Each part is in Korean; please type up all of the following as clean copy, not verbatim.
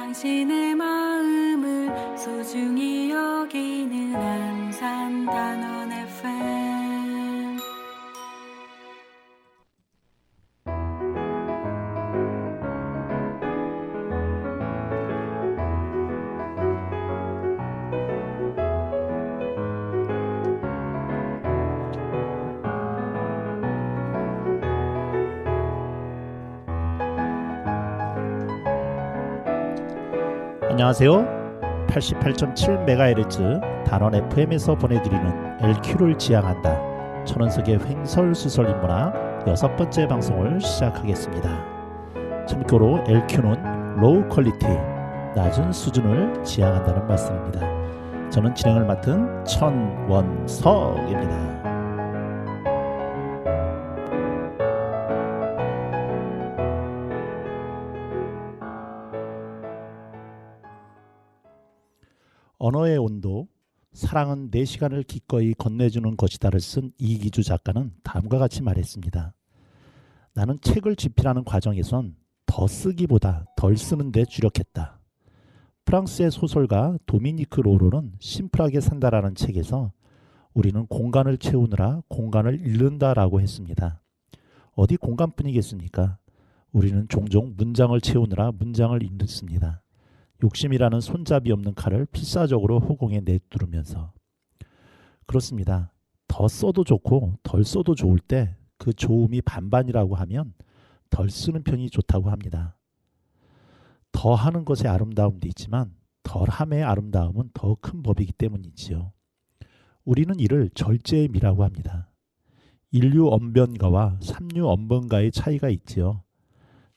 당신의 마음을 소중히 여기는 안산 단원 FM. 안녕하세요. 88.7MHz 단원 FM에서 보내드리는 LQ를 지향한다. 천원석의 횡설수설인문학 6번째 방송을 시작하겠습니다. 참고로 LQ는 로우 퀄리티, 낮은 수준을 지향한다는 말씀입니다. 저는 진행을 맡은 천원석입니다. 언어의 온도, 사랑은 내 시간을 기꺼이 건네주는 것이다를 쓴 이기주 작가는 다음과 같이 말했습니다. 나는 책을 집필하는 과정에선 더 쓰기보다 덜 쓰는 데 주력했다. 프랑스의 소설가 도미니크 로로는 심플하게 산다라는 책에서 우리는 공간을 채우느라 공간을 잃는다라고 했습니다. 어디 공간뿐이겠습니까? 우리는 종종 문장을 채우느라 문장을 잃습니다. 욕심이라는 손잡이 없는 칼을 필사적으로 허공에 내두르면서. 그렇습니다. 더 써도 좋고 덜 써도 좋을 때 그 좋음이 반반이라고 하면 덜 쓰는 편이 좋다고 합니다. 더 하는 것의 아름다움도 있지만 덜함의 아름다움은 더 큰 법이기 때문이지요. 우리는 이를 절제의 미라고 합니다. 인류 언변가와 삼류 언변가의 차이가 있지요.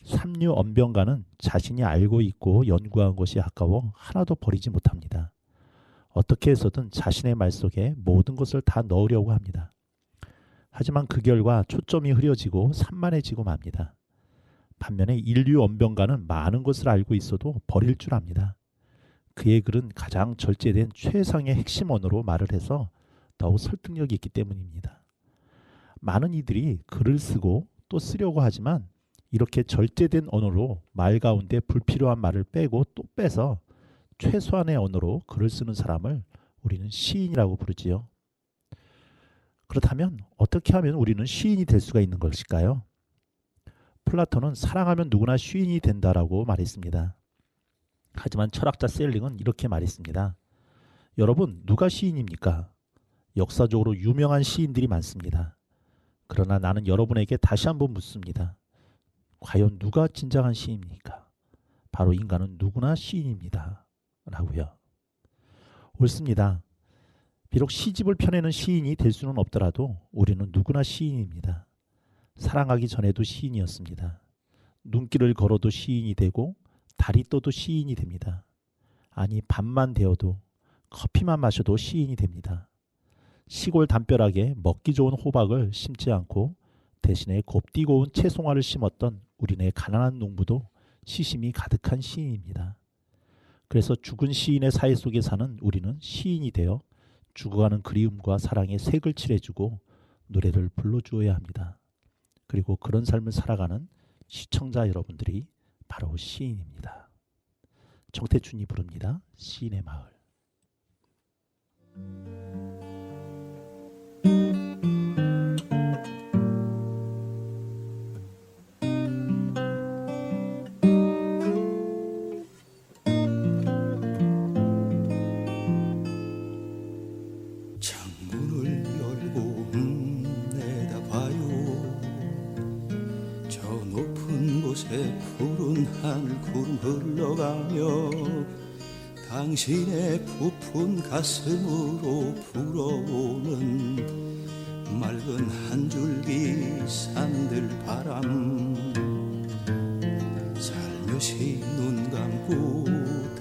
삼류 언변가는 자신이 알고 있고 연구한 것이 아까워 하나도 버리지 못합니다. 어떻게 해서든 자신의 말 속에 모든 것을 다 넣으려고 합니다. 하지만 그 결과 초점이 흐려지고 산만해지고 맙니다. 반면에 인류 언변가는 많은 것을 알고 있어도 버릴 줄 압니다. 그의 글은 가장 절제된 최상의 핵심 언어로 말을 해서 더욱 설득력이 있기 때문입니다. 많은 이들이 글을 쓰고 또 쓰려고 하지만 이렇게 절제된 언어로 말 가운데 불필요한 말을 빼고 또 빼서 최소한의 언어로 글을 쓰는 사람을 우리는 시인이라고 부르지요. 그렇다면 어떻게 하면 우리는 시인이 될 수가 있는 것일까요? 플라톤은 사랑하면 누구나 시인이 된다라고 말했습니다. 하지만 철학자 셀링은 이렇게 말했습니다. 여러분, 누가 시인입니까? 역사적으로 유명한 시인들이 많습니다. 그러나 나는 여러분에게 다시 한번 묻습니다. 과연 누가 진정한 시인입니까? 바로 인간은 누구나 시인입니다. 라고요. 옳습니다. 비록 시집을 펴내는 시인이 될 수는 없더라도 우리는 누구나 시인입니다. 사랑하기 전에도 시인이었습니다. 눈길을 걸어도 시인이 되고 달이 떠도 시인이 됩니다. 아니, 밤만 되어도 커피만 마셔도 시인이 됩니다. 시골 담벼락에 먹기 좋은 호박을 심지 않고 대신에 곱디고 온 채송화를 심었던 우리네 가난한 농부도 시심이 가득한 시인입니다. 그래서 죽은 시인의 사회 속에 사는 우리는 시인이 되어 죽어가는 그리움과 사랑에 색을 칠해주고 노래를 불러주어야 합니다. 그리고 그런 삶을 살아가는 시청자 여러분들이 바로 시인입니다. 정태춘이 부릅니다. 시인의 마을. 푸른 하늘 구름 흘러가며 당신의 부푼 가슴으로 불어오는 맑은 한 줄기 산들바람 살며시 눈 감고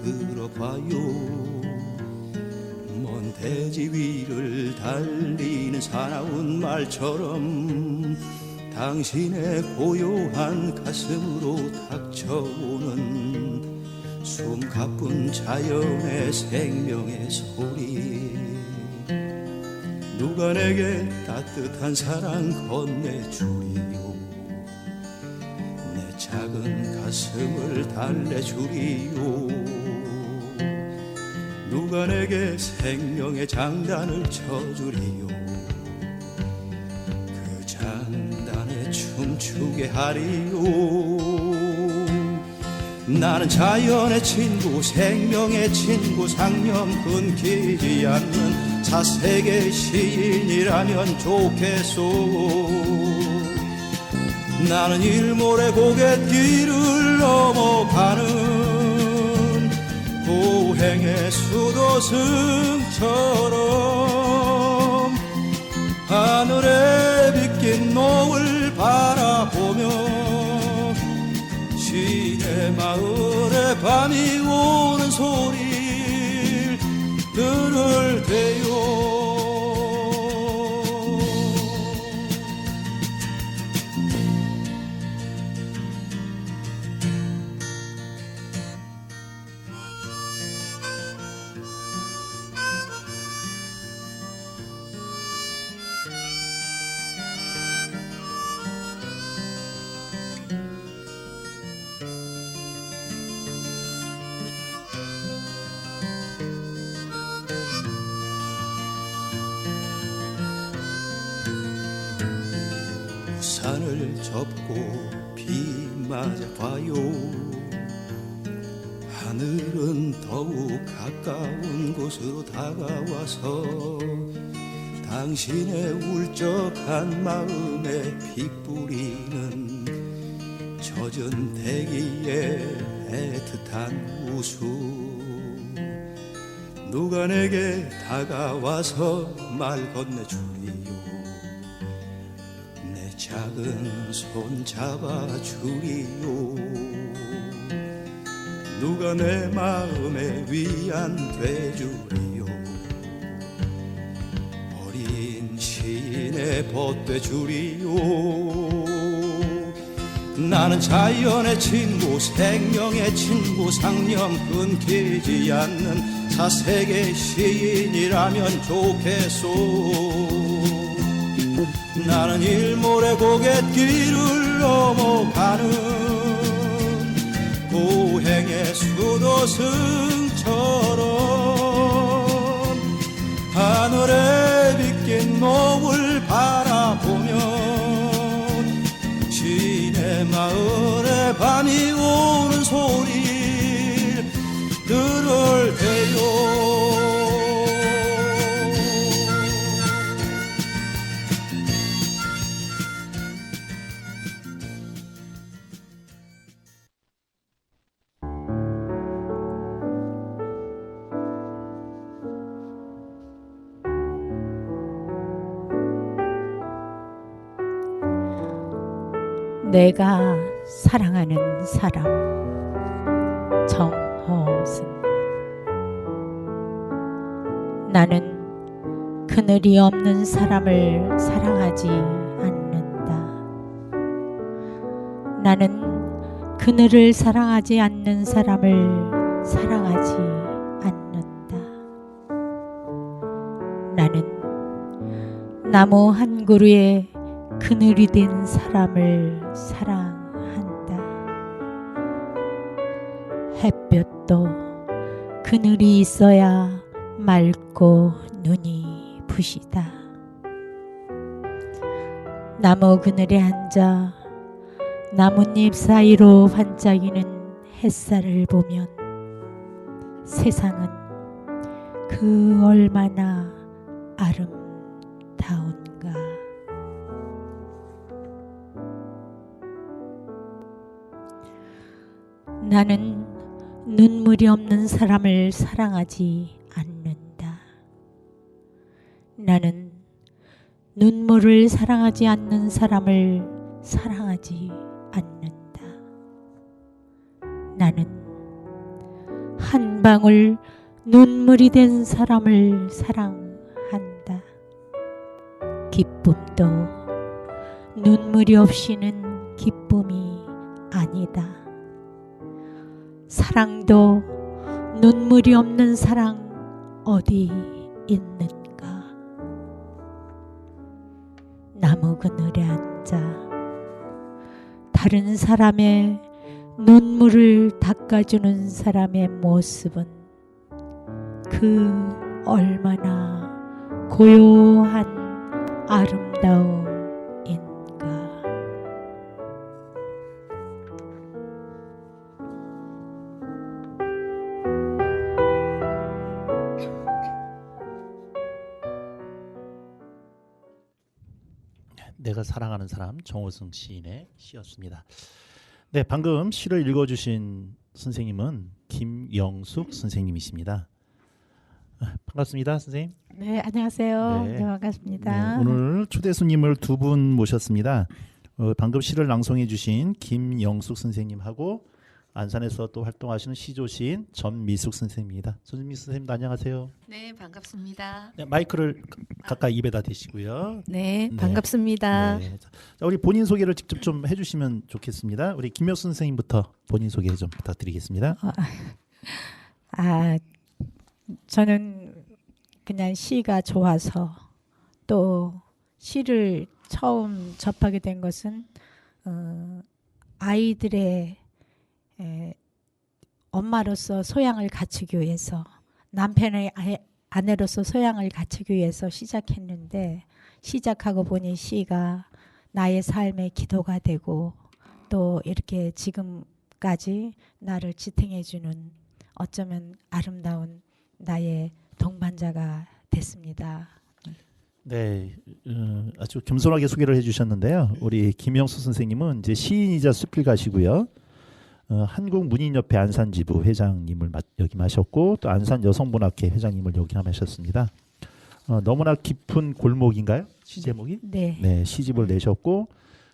들어봐요. 먼 대지 위를 달리는 사나운 말처럼 당신의 고요한 가슴으로 닥쳐오는 숨가쁜 자연의 생명의 소리. 누가 내게 따뜻한 사랑 건네주리요. 내 작은 가슴을 달래주리요. 누가 내게 생명의 장단을 쳐주리요. 그 장단에 춤추게 하리요. 나는 자연의 친구, 생명의 친구, 상념 끊기지 않는 사색의 시인이라면 좋겠소. 나는 일몰의 고갯길을 넘어가는 고행의 수도승처럼 하늘에 빗긴 노을 바라보며 시내 마을에 밤이 오는 소리를 들을 때요. 우산을 접고 비 맞아 봐요. 하늘은 더욱 가까운 곳으로 다가와서 당신의 울적한 마음에 빗뿌리는 젖은 대기의 애틋한 웃음. 누가 내게 다가와서 말 건네주리요. 내 작은 손 잡아주리요. 누가 내 마음에 위안 돼주리요. 어린 시인의 벗돼주리요. 나는 자연의 친구, 생명의 친구, 상념 끊기지 않는 사색의 시인이라면 좋겠소. 나는 일몰의 고갯길을 넘어가는 고행의 수도승처럼 하늘에 빗긴 노을 바라보며 시내 마을에 밤이 오는 소리를 들을 때요. 내가 사랑하는 사람, 정호승. 나는 그늘이 없는 사람을 사랑하지 않는다. 나는 그늘을 사랑하지 않는 사람을 사랑하지 않는다. 나는 나무 한 그루에 그늘이 된 사람을 사랑한다. 햇볕도 그늘이 있어야 맑고 눈이 부시다. 나무 그늘에 앉아 나뭇잎 사이로 반짝이는 햇살을 보면 세상은 그 얼마나 아름다운가. 나는 눈물이 없는 사람을 사랑하지 않는다. 나는 눈물을 사랑하지 않는 사람을 사랑하지 않는다. 나는 한 방울 눈물이 된 사람을 사랑한다. 기쁨도 눈물이 없이는 기쁨이 아니다. 사랑도 눈물이 없는 사랑 어디 있는가. 나무 그늘에 앉아 다른 사람의 눈물을 닦아주는 사람의 모습은 그 얼마나 고요한 아름다움인가. 내가 사랑하는 사람 정호승 시인의 시였습니다. 네, 방금 시를 읽어주신 선생님은 김영숙 선생님이십니다. 반갑습니다, 선생님. 네, 안녕하세요. 네. 네, 반갑습니다. 네, 오늘 초대 손님을 두 분 모셨습니다. 방금 시를 낭송해주신 김영숙 선생님하고 안산에서 또 활동하시는 시조시인 전미숙 선생님입니다. 전미숙 선생님도 안녕하세요. 네, 반갑습니다. 네, 마이크를 가까이 입에다 대시고요. 네, 네. 반갑습니다. 네. 자, 우리 본인 소개를 직접 좀 해주시면 좋겠습니다. 우리 김영숙 선생님부터 본인 소개 좀 부탁드리겠습니다. 저는 그냥 시가 좋아서 또 시를 처음 접하게 된 것은 아이들의 엄마로서 소양을 갖추기 위해서, 남편의 아내로서 소양을 갖추기 위해서 시작했는데, 시작하고 보니 시가 나의 삶의 기도가 되고 또 이렇게 지금까지 나를 지탱해주는 어쩌면 아름다운 나의 동반자가 됐습니다. 네, 아주 겸손하게 소개를 해주셨는데요. 우리 김영수 선생님은 이제 시인이자 수필가시고요. 한국문인협회 안산지부 회장님을 역임하셨고 또 안산 여성문학회 회장님을 역임하셨습니다. 너무나 깊은 골목인가요? 시 제목이? 네. 네, 시집을 내셨고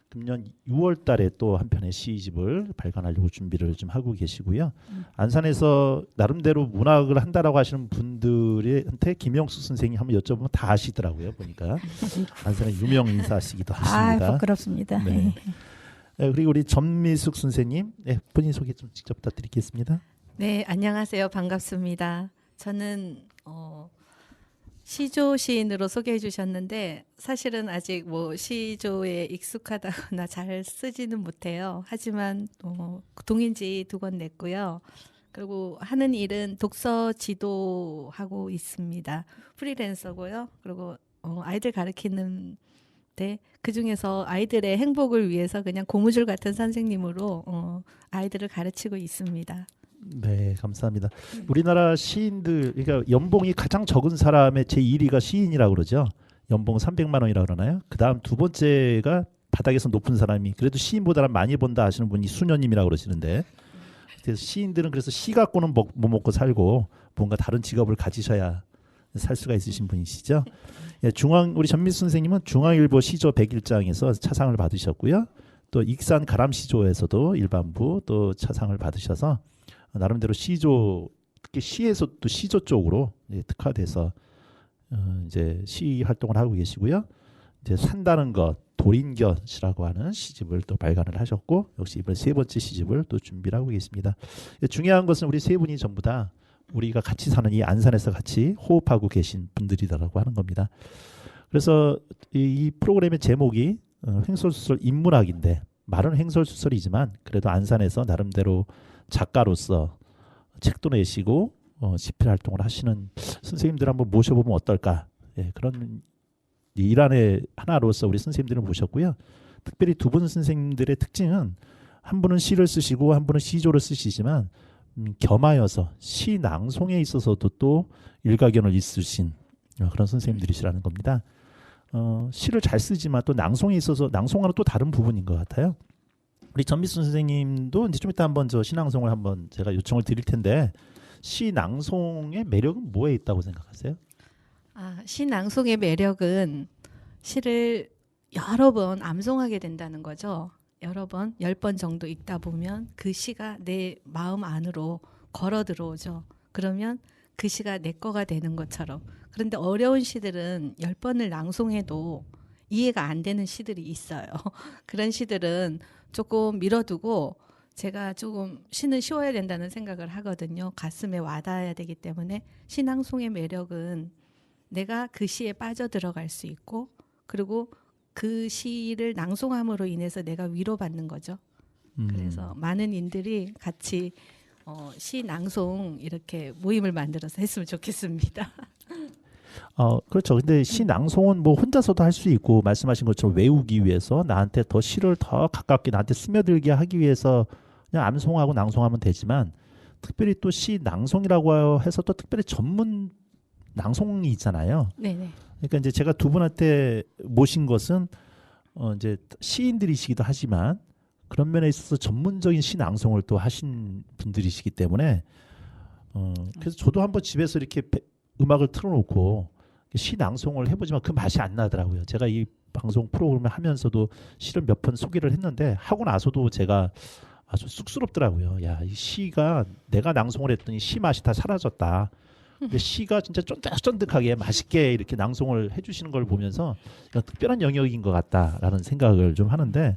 금년 6월달에 또 한 편의 시집을 발간하려고 준비를 좀 하고 계시고요. 안산에서 나름대로 문학을 한다라고 하시는 분들한테 김영수 선생님 한번 여쭤보면 다 아시더라고요. 보니까 안산의 유명 인사시기도 하십니다. 부끄럽습니다. 네. 네, 그리고 우리 전미숙 선생님, 네, 본인 소개 좀 직접 부탁드리겠습니다. 네, 안녕하세요. 반갑습니다. 저는 시조 시인으로 소개해 주셨는데 사실은 아직 뭐 시조에 익숙하다거나 잘 쓰지는 못해요. 하지만 동인지 2권 냈고요. 그리고 하는 일은 독서 지도하고 있습니다. 프리랜서고요. 그리고 아이들 가르치는 그 중에서 아이들의 행복을 위해서 그냥 고무줄 같은 선생님으로 아이들을 가르치고 있습니다. 네, 감사합니다. 우리나라 시인들, 그러니까 연봉이 가장 적은 사람의 제1위가 시인이라고 그러죠. 연봉 300만 원이라고 그러나요? 그 다음 두 번째가 바닥에서 높은 사람이 그래도 시인보다는 많이 번다 하시는 분이 수녀님이라고 그러시는데, 그래서 시인들은 그래서 시 갖고는 못 먹고 살고 뭔가 다른 직업을 가지셔야 살 수가 있으신 분이시죠. 예, 우리 전미수 선생님은 중앙일보 시조 101장에서 차상을 받으셨고요. 또 익산 가람시조에서도 일반부 또 차상을 받으셔서 나름대로 시조, 특히 시에서 또 시조 쪽으로 특화돼서 이제 시 활동을 하고 계시고요. 이제 산다는 것, 돌인견이라고 하는 시집을 또 발간을 하셨고 역시 이번 3번째 시집을 또 준비를 하고 계십니다. 중요한 것은 우리 세 분이 전부 다 우리가 같이 사는 이 안산에서 같이 호흡하고 계신 분들이라고 하는 겁니다. 그래서 이 프로그램의 제목이 횡설수설 인문학인데 말은 횡설수설이지만 그래도 안산에서 나름대로 작가로서 책도 내시고 집필 활동을 하시는 선생님들 한번 모셔보면 어떨까. 예, 그런 일환의 하나로서 우리 선생님들을 모셨고요. 특별히 두 분 선생님들의 특징은 한 분은 시를 쓰시고 한 분은 시조를 쓰시지만 겸하여서 시 낭송에 있어서도 또 일가견을 있으신 그런 선생님들이시라는 겁니다. 시를 잘 쓰지만 또 낭송에 있어서 낭송과는 또 다른 부분인 것 같아요. 우리 전미순 선생님도 이제 좀 이따 한번 저 시낭송을 한번 제가 요청을 드릴 텐데 시 낭송의 매력은 뭐에 있다고 생각하세요? 시 낭송의 매력은 시를 여러 번 암송하게 된다는 거죠. 여러 번, 10번 정도 읽다 보면 그 시가 내 마음 안으로 걸어 들어오죠. 그러면 그 시가 내 거가 되는 것처럼. 그런데 어려운 시들은 10번을 낭송해도 이해가 안 되는 시들이 있어요. 그런 시들은 조금 밀어두고 제가 조금 시는 쉬워야 된다는 생각을 하거든요. 가슴에 와닿아야 되기 때문에 시낭송의 매력은 내가 그 시에 빠져들어갈 수 있고 그리고 그 시를 낭송함으로 인해서 내가 위로받는 거죠. 그래서 많은 인들이 같이 시 낭송 이렇게 모임을 만들어서 했으면 좋겠습니다. 그렇죠. 근데 시 낭송은 뭐 혼자서도 할 수 있고 말씀하신 것처럼 외우기 위해서 나한테 더 시를 더 가깝게 나한테 스며들게 하기 위해서 그냥 암송하고 낭송하면 되지만 특별히 또 시 낭송이라고 해서 또 특별히 전문 낭송이 있잖아요. 네네. 그러니까 이제 제가 두 분한테 모신 것은 이제 시인들이시기도 하지만 그런 면에 있어서 전문적인 시 낭송을 또 하신 분들이시기 때문에 그래서 저도 한번 집에서 이렇게 음악을 틀어놓고 시 낭송을 해보지만 그 맛이 안 나더라고요. 제가 이 방송 프로그램을 하면서도 시를 몇 번 소개를 했는데 하고 나서도 제가 아주 쑥스럽더라고요. 야, 이 시가 내가 낭송을 했더니 시 맛이 다 사라졌다. 근데 시가 진짜 쫀득쫀득하게 맛있게 이렇게 낭송을 해주시는 걸 보면서 특별한 영역인 것 같다라는 생각을 좀 하는데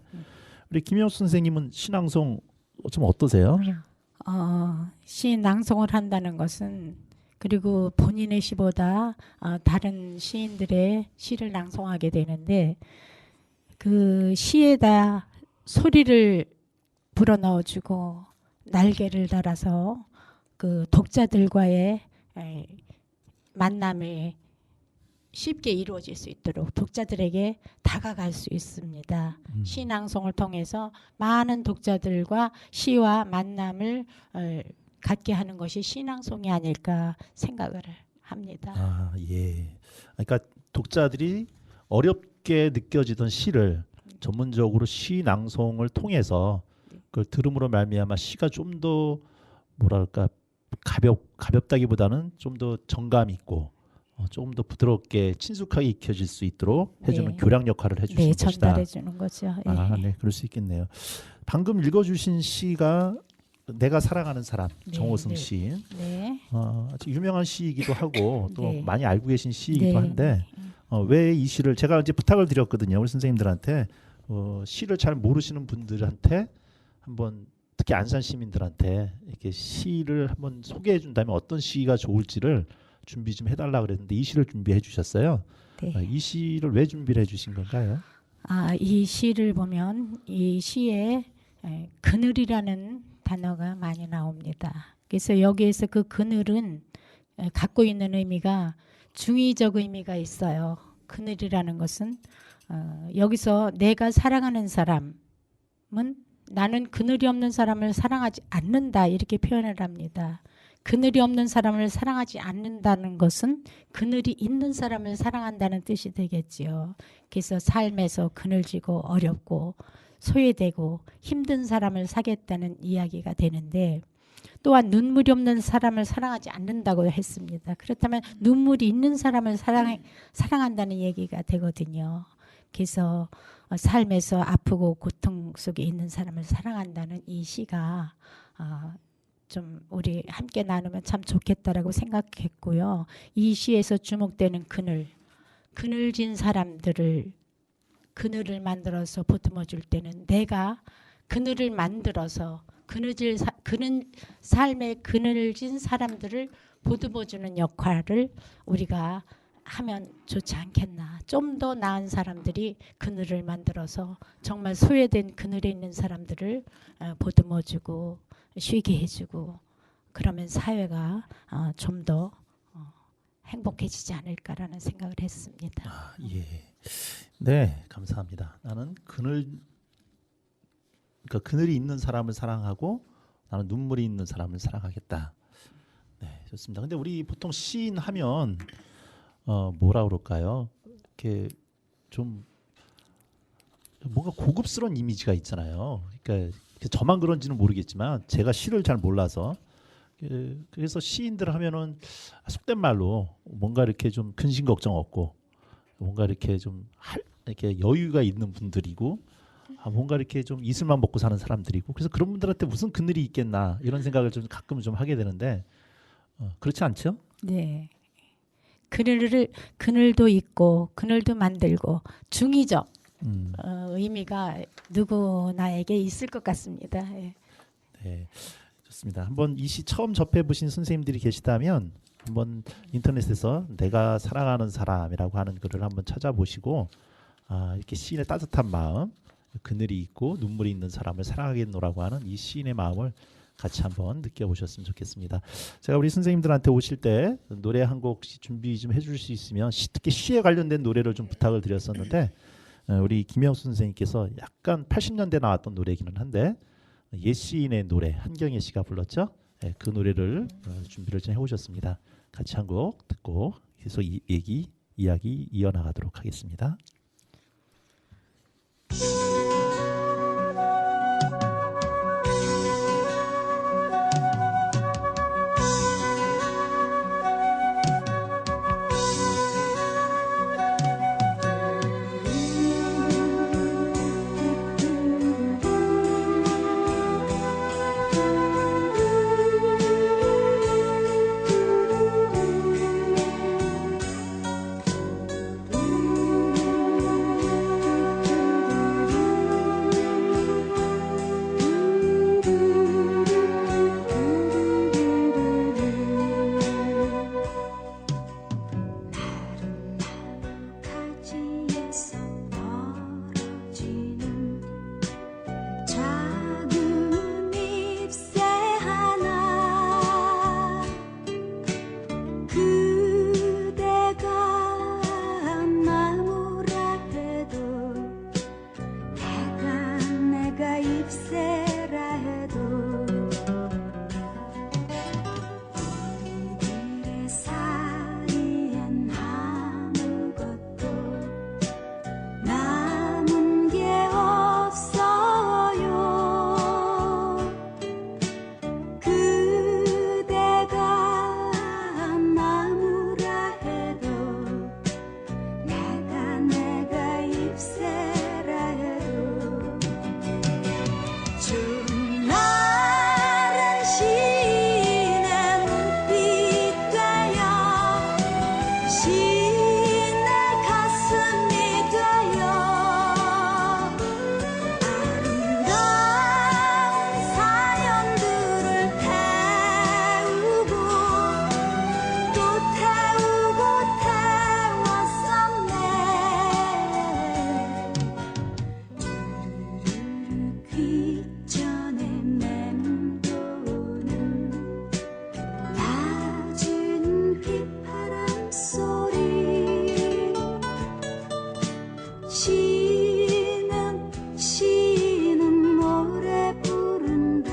우리 김영수 선생님은 시 낭송 좀 어떠세요? 시 낭송을 한다는 것은 그리고 본인의 시보다 다른 시인들의 시를 낭송하게 되는데 그 시에다 소리를 불어넣어주고 날개를 달아서 그 독자들과의 만남이 쉽게 이루어질 수 있도록 독자들에게 다가갈 수 있습니다. 시 낭송을 통해서 많은 독자들과 시와 만남을 갖게 하는 것이 시 낭송이 아닐까 생각을 합니다. 예. 그러니까 독자들이 어렵게 느껴지던 시를 전문적으로 시 낭송을 통해서 그걸 들음으로 말미암아 시가 좀 더 뭐랄까 가볍다기보다는 좀 더 정감 있고 조금 더 부드럽게 친숙하게 익혀질 수 있도록 해주는 네. 교량 역할을 해주시는 네, 것이다. 전달해 주는 거죠. 예. 네, 그럴 수 있겠네요. 방금 읽어주신 시가 내가 사랑하는 사람 네, 정호승 네. 시인. 네. 아주 유명한 시이기도 하고 또 네. 많이 알고 계신 시이기도 네. 한데 왜 이 시를 제가 이제 부탁을 드렸거든요. 우리 선생님들한테 시를 잘 모르시는 분들한테 한번 특히 안산 시민들한테 이렇게 시를 한번 소개해 준다면 어떤 시가 좋을지를 준비 좀 해달라 그랬는데 이 시를 준비해 주셨어요. 네. 이 시를 왜 준비를 해주신 건가요? 이 시를 보면 이 시에 그늘이라는 단어가 많이 나옵니다. 그래서 여기에서 그 그늘은 갖고 있는 의미가 중의적 의미가 있어요. 그늘이라는 것은 여기서 내가 사랑하는 사람은 나는 그늘이 없는 사람을 사랑하지 않는다 이렇게 표현을 합니다. 그늘이 없는 사람을 사랑하지 않는다는 것은 그늘이 있는 사람을 사랑한다는 뜻이 되겠지요. 그래서 삶에서 그늘지고 어렵고 소외되고 힘든 사람을 사겠다는 이야기가 되는데 또한 눈물이 없는 사람을 사랑하지 않는다고 했습니다. 그렇다면 눈물이 있는 사람을 사랑한다는 얘기가 되거든요. 그래서 삶에서 아프고 고통 속에 있는 사람을 사랑한다는 이 시가 좀 우리 함께 나누면 참 좋겠다라고 생각했고요. 이 시에서 주목되는 그늘진 사람들을 그늘을 만들어서 보듬어 줄 때는 내가 그늘을 만들어서 삶의 그늘진 사람들을 보듬어 주는 역할을 우리가 하면 좋지 않겠나. 좀 더 나은 사람들이 그늘을 만들어서 정말 소외된 그늘에 있는 사람들을 보듬어 주고 쉬게 해주고 그러면 사회가 좀 더 행복해지지 않을까라는 생각을 했습니다. 예. 네, 감사합니다. 나는 그늘이 있는 사람을 사랑하고 나는 눈물이 있는 사람을 사랑하겠다. 네, 좋습니다. 근데 우리 보통 시인 하면 뭐라 그럴까요? 이렇게 좀 뭔가 고급스러운 이미지가 있잖아요. 그러니까 저만 그런지는 모르겠지만 제가 시를 잘 몰라서 그래서 시인들 하면은 속된 말로 뭔가 이렇게 좀 근심 걱정 없고 뭔가 이렇게 좀 이렇게 여유가 있는 분들이고 뭔가 이렇게 좀 이슬만 먹고 사는 사람들이고 그래서 그런 분들한테 무슨 그늘이 있겠나 이런 생각을 좀 가끔 좀 하게 되는데 그렇지 않죠? 네. 그늘도 있고 그늘도 만들고 중의적 의미가 누구나에게 있을 것 같습니다. 예. 네, 좋습니다. 한번 이 시 처음 접해 보신 선생님들이 계시다면 한번 인터넷에서 내가 사랑하는 사람이라고 하는 글을 한번 찾아보시고 이렇게 시인의 따뜻한 마음 그늘이 있고 눈물이 있는 사람을 사랑하겠노라고 하는 이 시인의 마음을 같이 한번 느껴보셨으면 좋겠습니다. 제가 우리 선생님들한테 오실 때 노래 한 곡 준비 좀 해줄 수 있으면 특히 시에 관련된 노래를 좀 부탁을 드렸었는데 우리 김영수 선생님께서 약간 80년대 나왔던 노래이기는 한데 옛 시인의 노래 한경애 씨가 불렀죠. 그 노래를 준비를 좀 해오셨습니다. 같이 한 곡 듣고 계속 이야기 이어나가도록 하겠습니다. 가지에서 떨어지는 작은 잎새 하나 그대가 나무라 해도 내가 잎새라 해도 우리들의 사이엔 아무것도 남은 게 없어요. 그대가 나무라 해도 내가 잎새라 해도 좋은 날은 시인의 눈빛 되어 시인의 가슴이 되어 아름다운 사연들을 태우고 또 태우고 태웠었네. 귀전에 맴도는 낮은 휘파람 소리 시는 노래 부른다.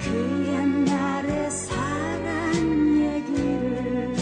그 옛날의 사랑 얘기를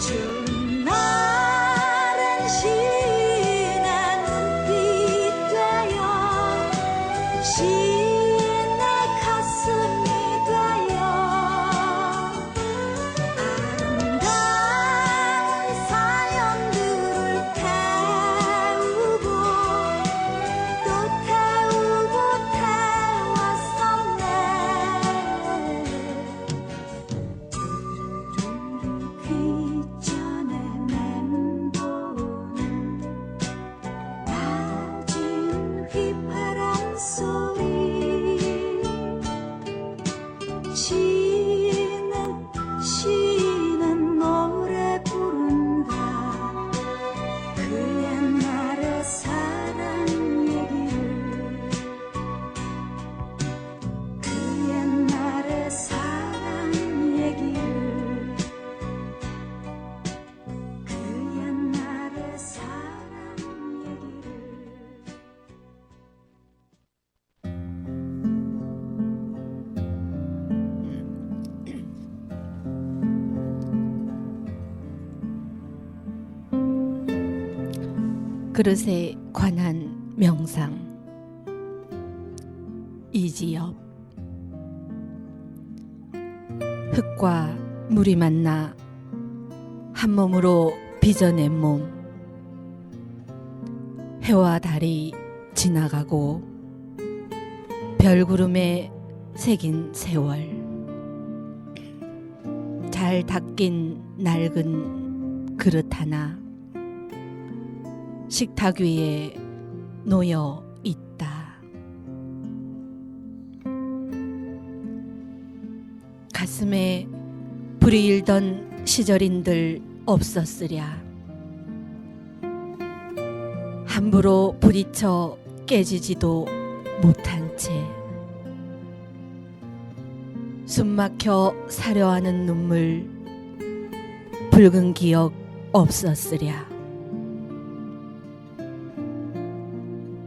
좋은 날은 시인의 눈빛 되어 시인의 가슴이 되어 아름다운 사연들을 태우고 또 태우고 태웠었네. 귀전에 맴도는 낮은 휘파람 소리 시는 노래 부른다. 그 옛날의 사랑 얘기를 그 옛날의 사랑 얘기를 그 옛날의 사랑 얘기를 그릇에 관한 명상. 이지엽. 흙과 물이 만나 한 몸으로 빚어낸 몸. 해와 달이 지나가고 별구름에 새긴 세월, 잘 닦인 낡은 그릇 하나 식탁 위에 놓여 있다. 가슴에 불이 일던 시절인들 없었으랴. 함부로 부딪혀 깨지지도 못한 채 숨막혀 사려하는 눈물, 붉은 기억 없었으랴.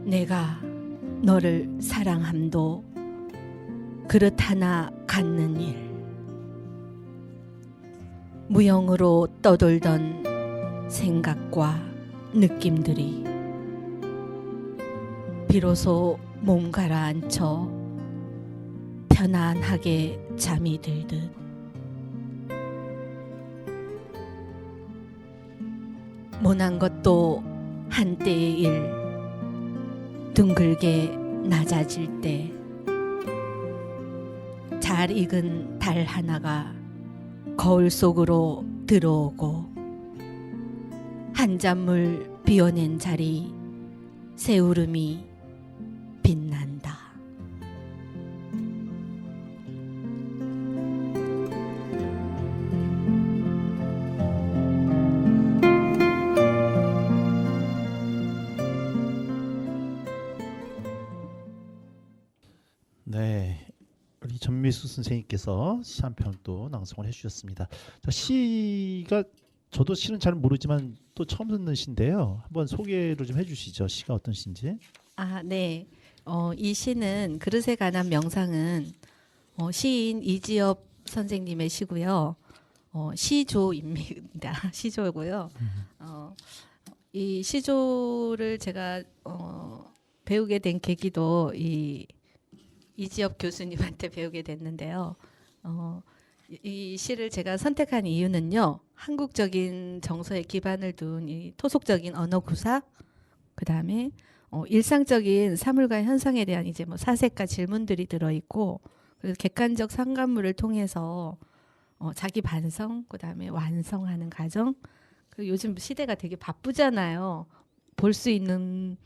내가 너를 사랑함도 그릇 하나 갖는 일, 무형으로 떠돌던 생각과 느낌들이 비로소 몸 가라앉혀 편안하게 잠이 들듯 모난 것도 한때의 일, 둥글게 낮아질 때 잘 익은 달 하나가 거울 속으로 들어오고 한 잔물 비워낸 자리 새우름이 빛난다. 네, 우리 전미수 선생님께서 시 한 편 또 낭송을 해주셨습니다. 자, 시가 저도 시는 잘 모르지만 또 처음 듣는 시인데요. 한번 소개를 좀 해주시죠. 시가 어떤 시인지. 아, 네. 이 시는 그릇에 관한 명상은 시인 이지엽 선생님의 시고요. 시조입니다. 시조고요. 이 시조를 제가 배우게 된 계기도 이지엽 교수님한테 배우게 됐는데요. 이 시를 제가 선택한 이유는요. 한국적인 정서에 기반을 둔 이 토속적인 언어 구사, 그다음에 일상적인 사물과 현상에 대한 이제 뭐 사색과 질문들이 들어 있고, 그래서 객관적 상관물을 통해서 자기 반성, 그다음에 완성하는 과정. 그 요즘 시대가 되게 바쁘잖아요. 볼 수 있는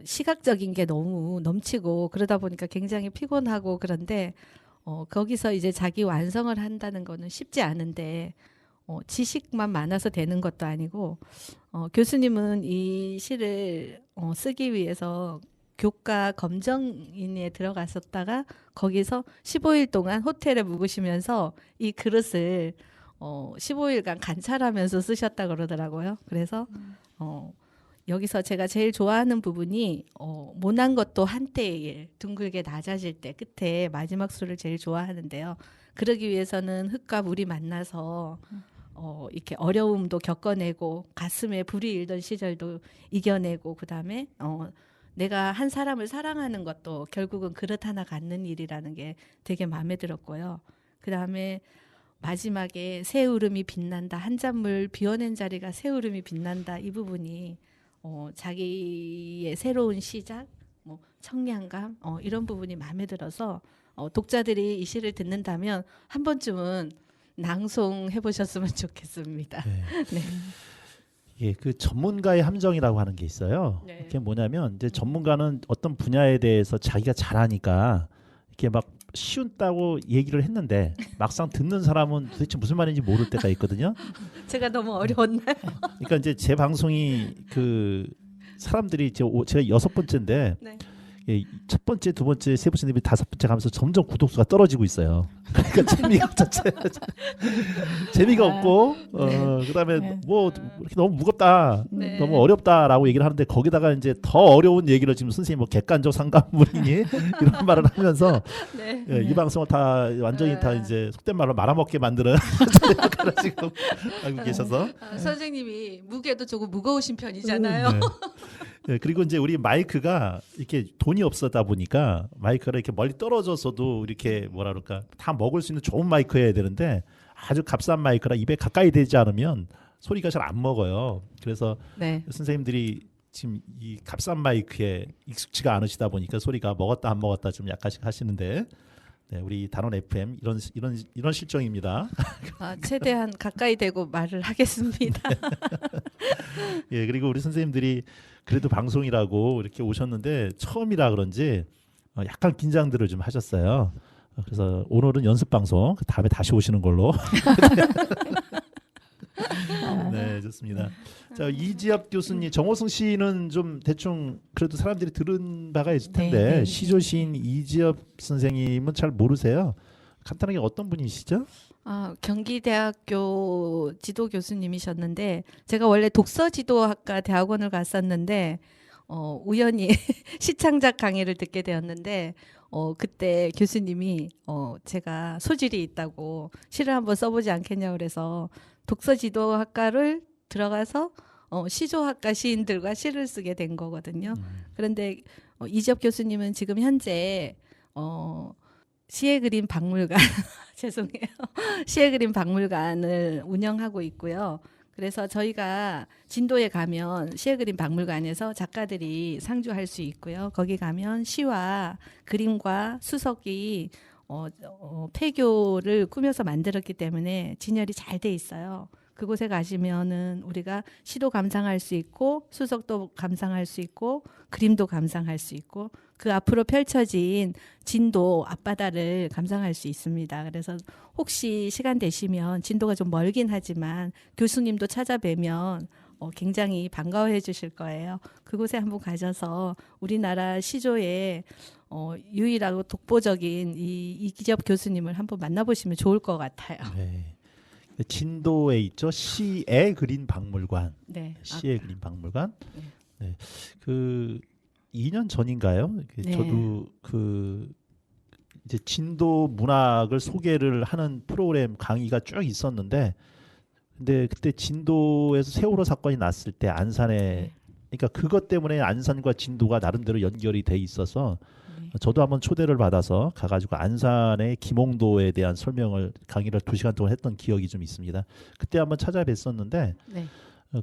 시각적인 게 너무 넘치고 그러다 보니까 굉장히 피곤하고 그런데 거기서 이제 자기 완성을 한다는 거는 쉽지 않은데 지식만 많아서 되는 것도 아니고 교수님은 이 시를 쓰기 위해서 교과 검정인에 들어갔었다가 거기서 15일 동안 호텔에 묵으시면서 이 그릇을 15일간 관찰하면서 쓰셨다 그러더라고요. 그래서 여기서 제가 제일 좋아하는 부분이 모난 것도 한때의 일, 둥글게 낮아질 때 끝에 마지막 수를 제일 좋아하는데요. 그러기 위해서는 흙과 물이 만나서 이렇게 어려움도 겪어내고 가슴에 불이 일던 시절도 이겨내고 그다음에 내가 한 사람을 사랑하는 것도 결국은 그릇 하나 갖는 일이라는 게 되게 마음에 들었고요. 그다음에 마지막에 새우름이 빛난다, 한 잔물 비워낸 자리가 새우름이 빛난다, 이 부분이 자기의 새로운 시작, 뭐 청량감 이런 부분이 마음에 들어서 독자들이 이 시를 듣는다면 한 번쯤은 낭송해 보셨으면 좋겠습니다. 네. 네. 예, 그 전문가의 함정이라고 하는 게 있어요. 네. 그게 뭐냐면 이제 전문가는 어떤 분야에 대해서 자기가 잘하니까 이렇게 막 쉬운다고 얘기를 했는데 막상 듣는 사람은 도대체 무슨 말인지 모를 때가 있거든요. 제가 너무 어려웠나요? 그러니까 이제 제 방송이 그 사람들이 제가 6번째인데 네. 예, 첫 번째, 두 번째, 세 번째, 네 번째, 다섯 번째 가면서 점점 구독수가 떨어지고 있어요. 그러니까 재미가 재미가 없고 그다음에 네. 뭐 이렇게 너무 무겁다, 네. 너무 어렵다라고 얘기를 하는데 거기다가 이제 더 어려운 얘기를 지금 선생님 뭐 객관적 상관물이니 이런 말을 하면서 네. 예, 이 방송을 다 완전히 다 이제 속된 말로 말아먹게 만드는 그런 지금 알고 계셔서 선생님이 무게도 조금 무거우신 편이잖아요. 네. 네, 그리고 이제 우리 마이크가 이렇게 돈이 없었다 보니까 마이크가 이렇게 멀리 떨어져서도 이렇게 뭐라 그럴까 다 먹을 수 있는 좋은 마이크여야 되는데 아주 값싼 마이크라 입에 가까이 되지 않으면 소리가 잘 안 먹어요. 그래서 네. 선생님들이 지금 이 값싼 마이크에 익숙지가 않으시다 보니까 소리가 먹었다 안 먹었다 좀 약간씩 하시는데 네, 우리 단원 FM 이런 실정입니다. 최대한 가까이 대고 말을 하겠습니다. 예, 그리고 우리 선생님들이 그래도 방송이라고 이렇게 오셨는데 처음이라 그런지 약간 긴장들을 좀 하셨어요. 그래서 오늘은 연습 방송, 다음에 다시 오시는 걸로. 네, 좋습니다. 자, 이지엽 교수님, 정호승 씨는 좀 대충 그래도 사람들이 들은 바가 있을 텐데 네. 시조시인 이지엽 선생님은 잘 모르세요. 간단하게 어떤 분이시죠? 경기대학교 지도 교수님이셨는데 제가 원래 독서지도학과 대학원을 갔었는데 우연히 시창작 강의를 듣게 되었는데 그때 교수님이 제가 소질이 있다고 시를 한번 써보지 않겠냐고 그래서 독서지도학과를 들어가서 시조학과 시인들과 시를 쓰게 된 거거든요. 그런데 이지엽 교수님은 지금 현재 시의 그림 박물관 죄송해요. 시의 그림 박물관을 운영하고 있고요. 그래서 저희가 진도에 가면 시의 그림 박물관에서 작가들이 상주할 수 있고요. 거기 가면 시와 그림과 수석이 폐교를 꾸며서 만들었기 때문에 진열이 잘 돼 있어요. 그곳에 가시면은 우리가 시도 감상할 수 있고 수석도 감상할 수 있고 그림도 감상할 수 있고 그 앞으로 펼쳐진 진도 앞바다를 감상할 수 있습니다. 그래서 혹시 시간 되시면 진도가 좀 멀긴 하지만 교수님도 찾아뵈면 굉장히 반가워해 주실 거예요. 그곳에 한번 가셔서 우리나라 시조의 유일하고 독보적인 이기엽 교수님을 한번 만나보시면 좋을 것 같아요. 네. 진도에 있죠. 시의 그림 박물관. 네. 시의 그림 박물관. 네. 네. 그 2년 전인가요? 네. 저도 그 이제 진도 문학을 소개를 하는 프로그램 강의가 쭉 있었는데, 근데 그때 진도에서 세월호 사건이 났을 때 안산에, 그러니까 그것 때문에 안산과 진도가 나름대로 연결이 돼 있어서 저도 한번 초대를 받아서 가가지고 안산의 김홍도에 대한 설명을 강의를 2시간 동안 했던 기억이 좀 있습니다. 그때 한번 찾아뵀었는데 네.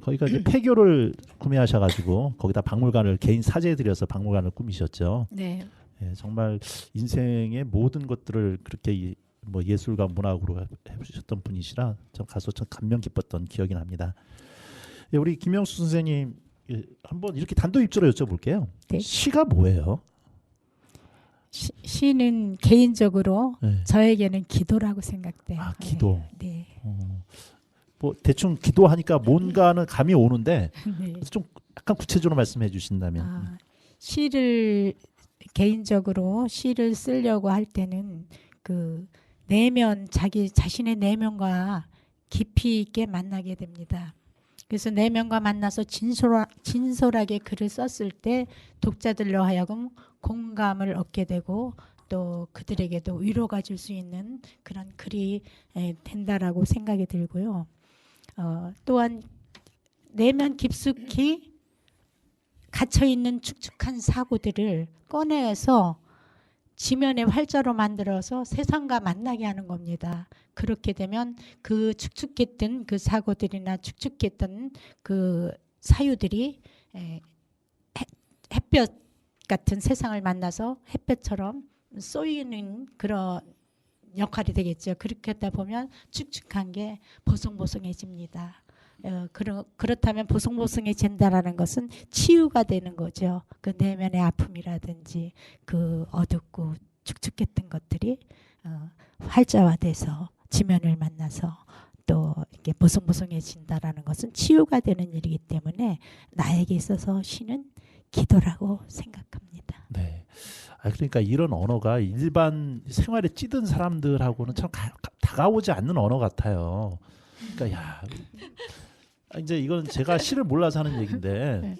거기가 이제 폐교를 구매하셔가지고 거기다 박물관을 개인 사재에 들여서 박물관을 꾸미셨죠. 네. 예, 정말 인생의 모든 것들을 그렇게 뭐 예술과 문학으로 해주셨던 분이시라 좀 가서 참 감명 깊었던 기억이 납니다. 예, 우리 김영수 선생님 한번 이렇게 단도 입조로 여쭤볼게요. 네. 시가 뭐예요? 시는 개인적으로 네. 저에게는 기도라고 생각돼요. 아, 기도. 네. 뭐 대충 기도하니까 뭔가는 감이 오는데 네. 좀 약간 구체적으로 말씀해 주신다면. 시를 개인적으로 시를 쓰려고 할 때는 그 내면 자기 자신의 내면과 깊이 있게 만나게 됩니다. 그래서 내면과 만나서 진솔하게 글을 썼을 때 독자들로 하여금 공감을 얻게 되고 또 그들에게도 위로가 줄 수 있는 그런 글이 된다라고 생각이 들고요. 또한 내면 깊숙이 갇혀있는 축축한 사고들을 꺼내서 지면의 활자로 만들어서 세상과 만나게 하는 겁니다. 그렇게 되면 그 축축했던 그 사고들이나 축축했던 그 사유들이 햇볕 같은 세상을 만나서 햇볕처럼 쏘이는 그런 역할이 되겠죠. 그렇게 하다 보면 축축한 게 보송보송해집니다. 그렇다면 보송보송해진다라는 것은 치유가 되는 거죠. 그 내면의 아픔이라든지 그 어둡고 축축했던 것들이 활자화돼서 지면을 만나서 또 이렇게 보송보송해진다라는 것은 치유가 되는 일이기 때문에 나에게 있어서 시는 기도라고 생각합니다. 네. 그러니까 이런 언어가 일반 생활에 찌든 사람들하고는 참 다가오지 않는 언어 같아요. 그러니까 야, 이제 이건 제가 시를 몰라서 하는 얘기인데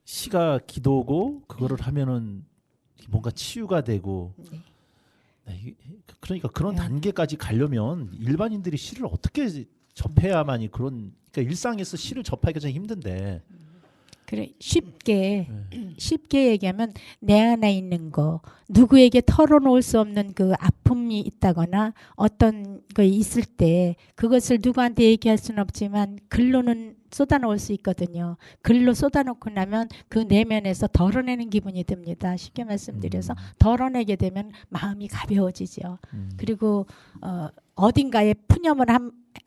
시가 기도고 그거를 하면은 뭔가 치유가 되고. 네, 그러니까 그런 단계까지 가려면 일반인들이 시를 어떻게 접해야만이 그러니까 일상에서 시를 접하기가 좀 힘든데. 그래 쉽게 얘기하면 내 안에 있는 거 누구에게 털어놓을 수 없는 그 아픔이 있다거나 어떤 거 있을 때 그것을 누구한테 얘기할 수는 없지만 글로는 쏟아놓을 수 있거든요. 글로 쏟아놓고 나면 그 내면에서 덜어내는 기분이 듭니다. 쉽게 말씀드려서 덜어내게 되면 마음이 가벼워지죠. 그리고 어딘가에 푸념을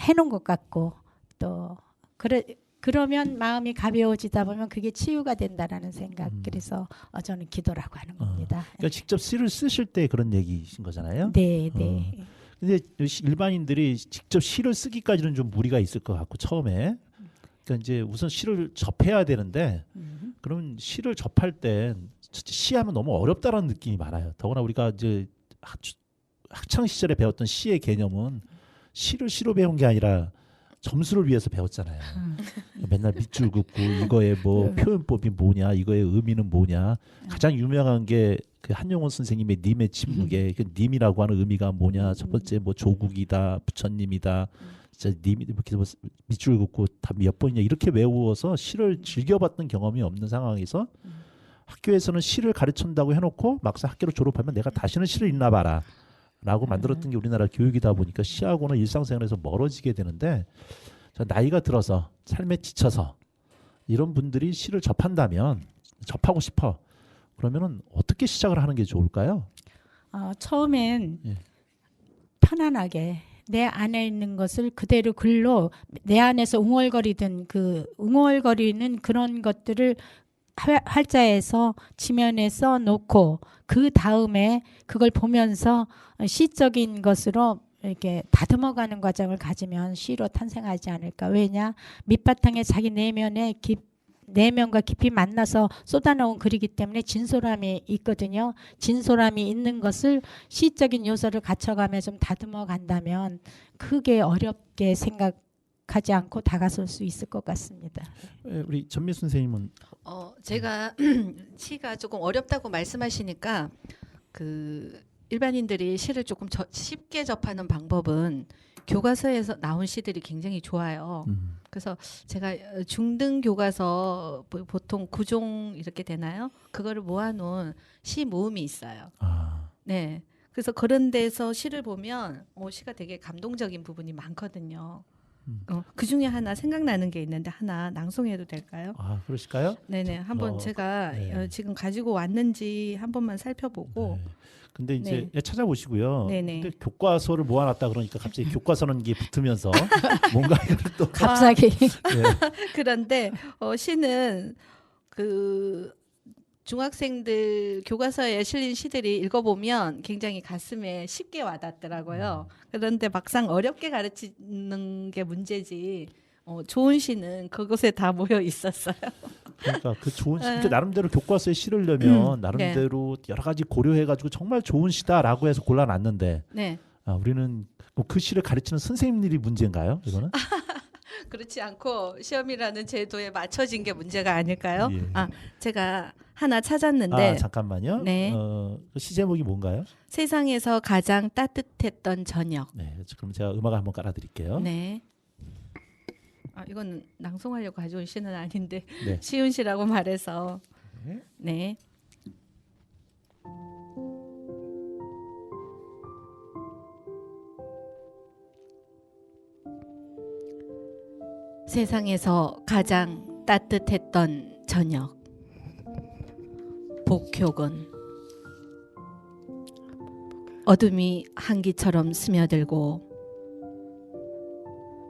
해놓은 것 같고 또 그러면 마음이 가벼워지다 보면 그게 치유가 된다라는 생각. 그래서 저는 기도라고 하는 겁니다. 그러니까 직접 시를 쓰실 때 그런 얘기이신 거잖아요. 네, 네. 근데 일반인들이 직접 시를 쓰기까지는 좀 무리가 있을 것 같고 처음에. 그러니까 이제 우선 시를 접해야 되는데 그러면 시를 접할 땐 시하면 너무 어렵다라는 느낌이 많아요. 더구나 우리가 이제 학창 시절에 배웠던 시의 개념은 시를 시로 배운 게 아니라 점수를 위해서 배웠잖아요. 맨날 밑줄 긋고 이거의 뭐 표현법이 뭐냐, 이거의 의미는 뭐냐. 가장 유명한 게 그 한용운 선생님의 님의 침묵에 그 님이라고 하는 의미가 뭐냐. 첫 번째 뭐 조국이다, 부처님이다. 진짜 님이 이렇게 밑줄 긋고 다 몇 번이냐 이렇게 외워서 시를 즐겨봤던 경험이 없는 상황에서 학교에서는 시를 가르친다고 해놓고 막상 학교를 졸업하면 내가 다시는 시를 읽나 봐라. 라고 만들었던 게 우리나라 교육이다 보니까 시하고는 일상생활에서 멀어지게 되는데 나이가 들어서 삶에 지쳐서 이런 분들이 시를 접하고 싶어 그러면은 어떻게 시작을 하는 게 좋을까요? 처음엔 예. 편안하게 내 안에 있는 것을 그대로 글로 내 안에서 웅얼거리는 그런 것들을 활자에서 지면에 써놓고 그 다음에 그걸 보면서 시적인 것으로 이렇게 다듬어가는 과정을 가지면 시로 탄생하지 않을까. 왜냐? 밑바탕에 자기 내면과 깊이 만나서 쏟아놓은 글이기 때문에 진솔함이 있거든요. 진솔함이 있는 것을 시적인 요소를 갖춰가며 좀 다듬어 간다면 크게 어렵게 생각하지 않고 다가설 수 있을 것 같습니다. 우리 전미 선생님은 제가 시가 조금 어렵다고 말씀하시니까 그 일반인들이 시를 조금 쉽게 접하는 방법은 교과서에서 나온 시들이 굉장히 좋아요. 그래서 제가 중등 교과서 보통 9종 이렇게 되나요? 그거를 모아놓은 시 모음이 있어요. 네. 그래서 그런 데서 시를 보면 시가 되게 감동적인 부분이 많거든요. 그 중에 하나 생각나는 게 있는데 하나 낭송해도 될까요? 그러실까요? 네네. 한번 제가 네. 지금 가지고 왔는지 한 번만 살펴보고. 네. 근데 이제 찾아보시고요. 네네. 근데 교과서를 모아놨다 그러니까 갑자기 교과서는 게 붙으면서 뭔가 이걸 또 갑자기 그런데 시는 그 중학생들 교과서에 실린 시들이 읽어보면 굉장히 가슴에 쉽게 와닿더라고요. 그런데 막상 어렵게 가르치는 게 문제지. 좋은 시는 그곳에 다 모여 있었어요. 그러니까 그 좋은 시, 그러니까 나름대로 교과서에 시를 넣으면 나름대로 여러 가지 고려해가지고 정말 좋은 시다라고 해서 골라놨는데 네. 우리는 그 시를 가르치는 선생님들이 문제인가요? 이거는? 그렇지 않고 시험이라는 제도에 맞춰진 게 문제가 아닐까요? 예. 제가 하나 찾았는데 잠깐만요. 네. 그 시 제목이 뭔가요? 세상에서 가장 따뜻했던 저녁. 네, 그럼 제가 음악을 한번 깔아드릴게요. 네. 이건 낭송하려고 가져온 시는 아닌데 네. 쉬운 시라고 말해서 네. 네. 세상에서 가장 따뜻했던 저녁. 복효군. 어둠이 한기처럼 스며들고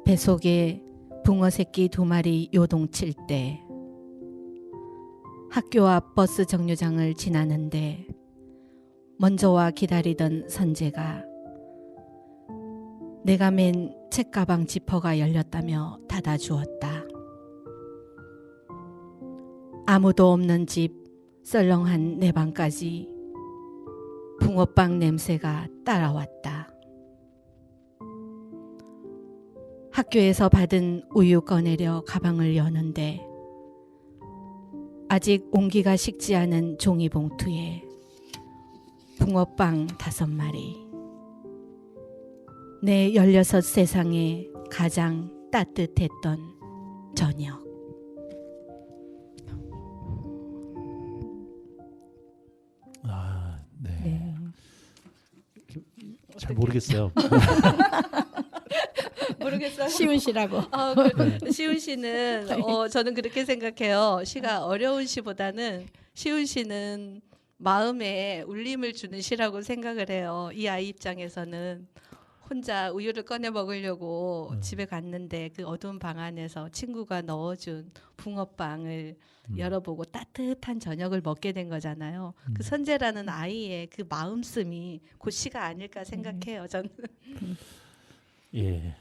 뱃속에 붕어 새끼 2마리 요동칠 때 학교 앞 버스 정류장을 지나는데 먼저 와 기다리던 선재가 내가 맨 책가방 지퍼가 열렸다며 닫아주었다. 아무도 없는 집 썰렁한 내 방까지 붕어빵 냄새가 따라왔다. 학교에서 받은 우유 꺼내려 가방을 여는데 아직 온기가 식지 않은 종이봉투에 붕어빵 5마리. 내 16 세상에 가장 따뜻했던 저녁. 네. 네. 잘 모르겠어요. 모르겠어요. 쉬운 시라고. 쉬운 시는 저는 그렇게 생각해요. 시가 어려운 시보다는 쉬운 시는 마음에 울림을 주는 시라고 생각을 해요. 이 아이 입장에서는 혼자 우유를 꺼내 먹으려고 집에 갔는데 그 어두운 방 안에서 친구가 넣어준 붕어빵을 열어보고 따뜻한 저녁을 먹게 된 거잖아요. 그 선재라는 아이의 그 마음씀이 그 시가 아닐까 생각해요. 저는. 예.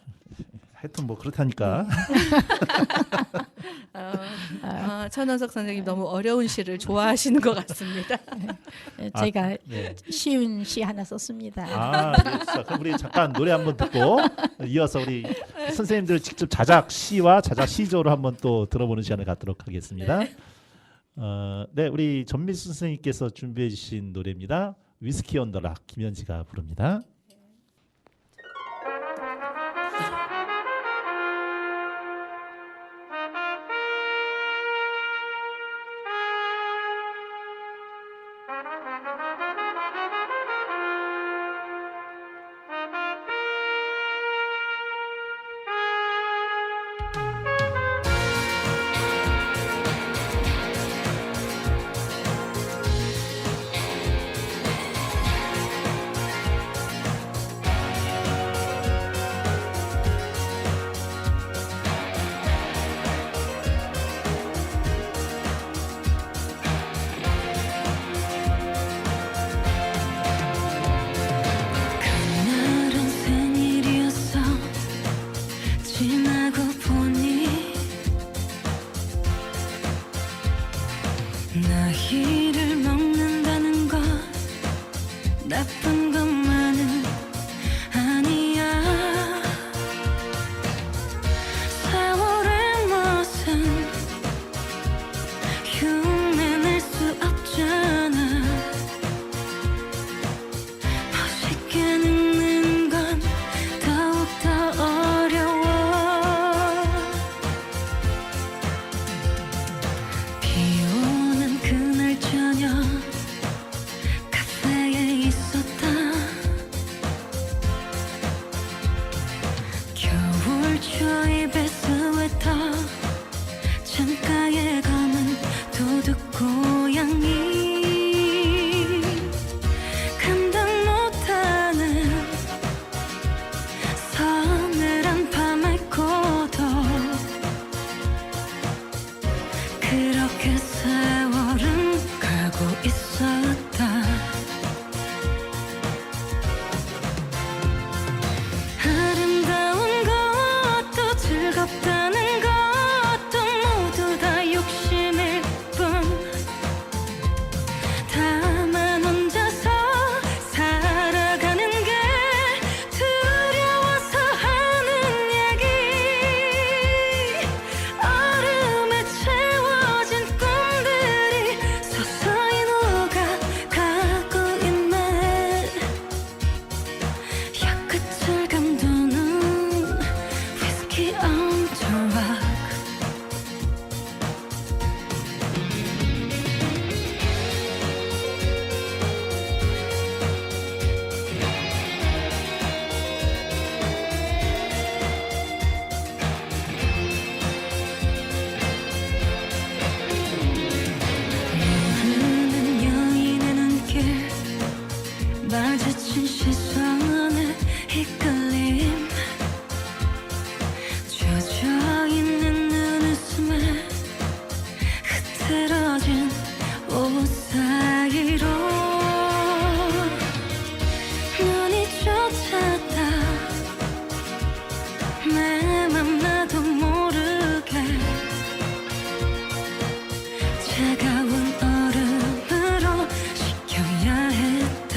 하여튼 뭐 그렇다니까. 천원석 선생님 너무 어려운 시를 좋아하시는 것 같습니다. 제가 네. 쉬운 시 하나 썼습니다. 네. 자, 그럼 우리 잠깐 노래 한번 듣고 이어서 우리 선생님들 직접 자작 시와 자작 시조로 한번 또 들어보는 시간을 갖도록 하겠습니다. 네, 우리 전미수 선생님께서 준비해 주신 노래입니다. 위스키 온 더 락 김현지가 부릅니다. 그날은 생일이었어. 지나고 보니 나이를 먹는다는 건 나쁜 것만은 아니야. 세월의 멋은 흉내낼 수 없잖아. 멋있게 늙는 건 더욱더 어려워. 비 오는 그날 저녁 카페에 있었다. 겨울 초입의 스웨터, 창가에 검은 도둑 고양이. 감당 못하는 서늘한 밤의 고독. 그렇게 세월은 가고 있었다. 아름다운 것도 즐겁다는 것도 모두 다 욕심일 뿐. 다만 혼자서 살아가는 게 두려워서 하는 얘기. 얼음에 채워진 꿈들이 서서히 녹아가고 있네. 혀끝을 감도는 위스키 on the rock. 모르는 여인의 눈길, 마주친 시선의 이끌림, 젖어있는 눈웃음에 흐트러진 옷 사이로 눈이 쫓았다. 내 맘 나도 모르게 차가운 얼음으로 식혀야 했다.